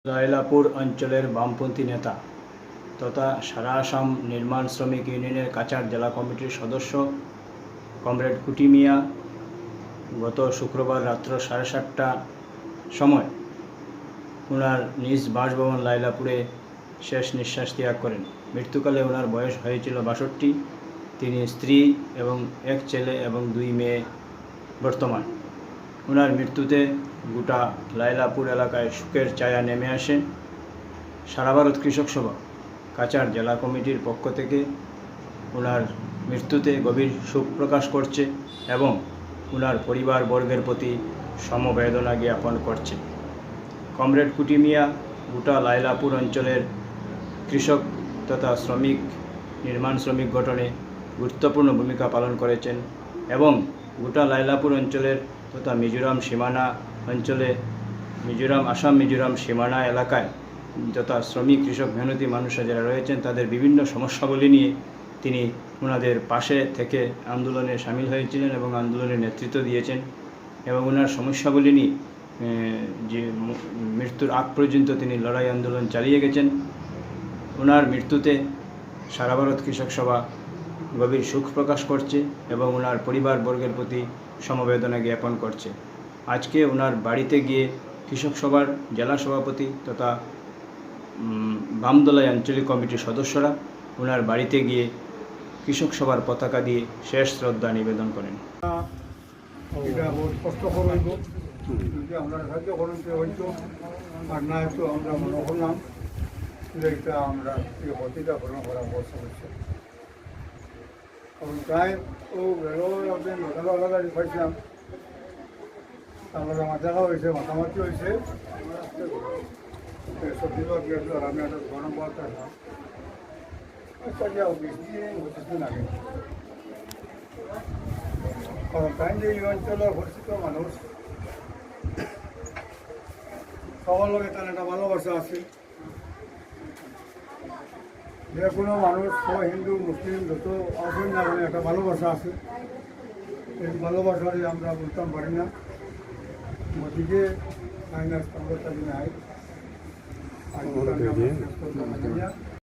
লাইলাপুর অঞ্চলের বামপন্থী নেতা তথা সারা আসাম নির্মাণ শ্রমিক ইউনিয়নের কাছাড় জেলা কমিটির সদস্য কমরেড কুটি মিয়া গত শুক্রবার রাত্র 7:30টার সময় ওনার নিজ বাসভবন লাইলাপুরে শেষ নিঃশ্বাস ত্যাগ করেন। মৃত্যুকালে ওনার বয়স হয়েছিল 62। তিনি স্ত্রী এবং এক ছেলে এবং 2 মেয়ে বর্তমান। ওনার মৃত্যুতে গোটা লাইলাপুর এলাকায় শোকের ছায়া নেমে আসে। সারা ভারত কৃষক সভা কাছাড় জেলা কমিটির পক্ষ থেকে ওনার মৃত্যুতে গভীর শোক প্রকাশ করছে এবং ওনার পরিবারবর্গের প্রতি সমবেদনা জ্ঞাপন করছে। কমরেড কুটি মিয়া গোটা লাইলাপুর অঞ্চলের কৃষক তথা শ্রমিক নির্মাণ শ্রমিক গঠনে গুরুত্বপূর্ণ ভূমিকা পালন করেছেন এবং গোটা লাইলাপুর অঞ্চলের তথা মিজোরাম সীমানা অঞ্চলে আসাম মিজোরাম সীমানা এলাকায় তথা শ্রমিক কৃষক মেহনতি মানুষরা যারা রয়েছেন তাদের বিভিন্ন সমস্যাবলী নিয়ে তিনি ওনাদের পাশে থেকে আন্দোলনে সামিল হয়েছিলেন এবং আন্দোলনের নেতৃত্ব দিয়েছেন এবং ওনার সমস্যাবলী নিয়ে যে মৃত্যুর আগ পর্যন্ত তিনি লড়াই আন্দোলন চালিয়ে গেছেন। ওনার মৃত্যুতে সারা ভারত কৃষক সভা গভীর শোক প্রকাশ করছে এবং ওনার পরিবারবর্গের প্রতি সমবেদনা জ্ঞাপন করছে। আজকে ওনার বাড়িতে গিয়ে কৃষক সভার জেলা সভাপতি তথা বামদলাই আঞ্চলিক কমিটির সদস্যরা ওনার বাড়িতে গিয়ে কৃষক সভার পতাকা দিয়ে শেষ শ্রদ্ধা নিবেদন করেন। এটা বহুত কষ্টকর হইব যদি আমরা সাহায্য করতে হইতো আর না হয়তো আমরা মনে করলাম এটা আমরা এই হতিটা গ্রহণ করা অবস্থা হচ্ছে। কারণ প্রায় ও আপনি নটালা আলাদা পাইছিলাম, তারপরে আমার দেখা হয়েছে মাথামাতি হয়েছে সবজি বা গেছিল আর আমি একটা গরম পাওয়াটা দিন আগে। কারণ তাই যে এই অঞ্চলের পরিচিত মানুষ সবার লোক তার একটা ভালোবাসা আছে। যে কোনো মানুষ হিন্দু মুসলিম যত আসেন না একটা ভালোবাসা আছে। এই ভালোবাসারে আমরা বলতাম পারি না। গতিকে আইনার স্তম্ভটা দিনে আই